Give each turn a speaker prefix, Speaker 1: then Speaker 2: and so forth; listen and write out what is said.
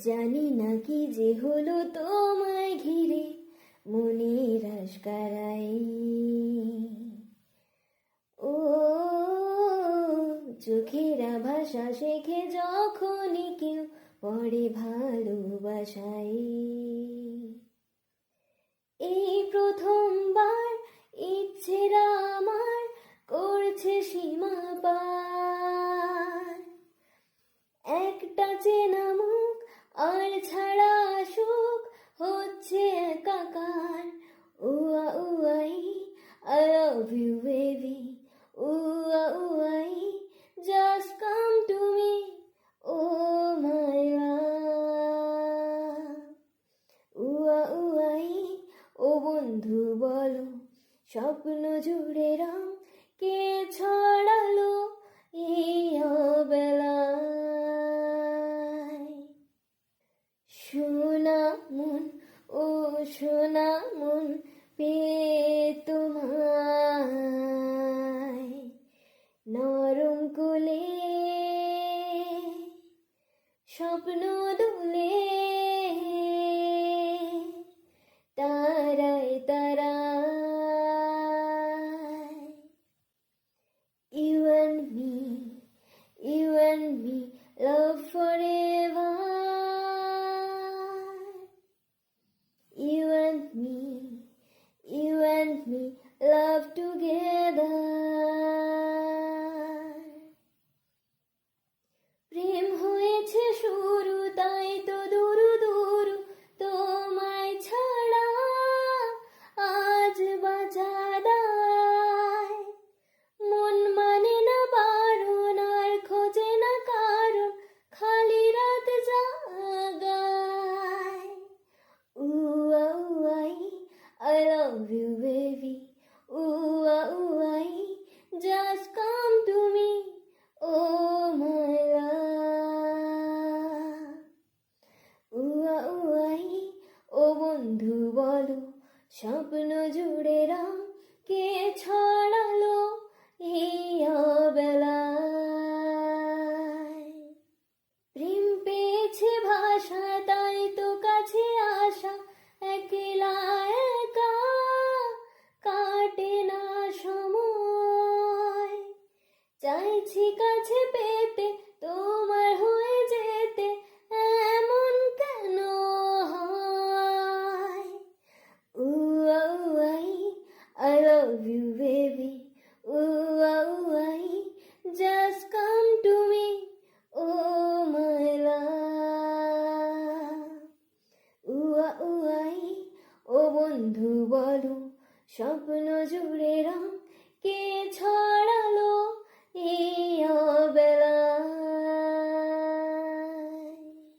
Speaker 1: জানি না কি যে হলো তোমায় ঘিরে, মনের আশকারাই। ও চোখেরা ভাষা শেখে যখনই কেউ পড়ে ভালোবাসাই। এই প্রথমবার ইচ্ছেরা আমার করছে সীমা পার। একটা চেনা মুখ আর ছাড়া সুখ হচ্ছে একাকার। উয়া Y, I love you baby. Uwa uai, just come to me, oh my love. উয়া উয়াই, ও বন্ধু বলো, স্বপ্ন জুড়ে রং কে ছড়ালো এই অবেলায়। সোনা মন, ও সোনা মন পেয়ে তোমায় নরম কোলে স্বপ্ন দুলে তারায় তারায়। You and me, love forever. You and me, love together. প্রেম হয়েছে শুরু, তাই তো দুরু দুরু তোমায় ছাড়া আজ বাঁচা দায়। মন মানে না বারণ, আর খোঁজে না কারণ, খালি রাত জাগায়। উয়া Y, I love you baby. Uwa uai, just come to me, oh my love. উয়া উয়াই, ও বন্ধু বলো, স্বপ্ন জুড়ে রং কে ছড়ালো এই অবেলায়। প্রেম পেয়েছে ভাষা, তাই তো কাছে আসা, একলা একা কাটে না সময়। চাইছি কাছে পেতে, তোমার হয়ে যেতে, এমন কেন হয়? উয়া Y, I love you baby. Uwa uai, just come to me, oh my love. উয়া উয়াই, ও বন্ধু বলো, স্বপ্ন জুড়ে রং কে ছড়ালো এই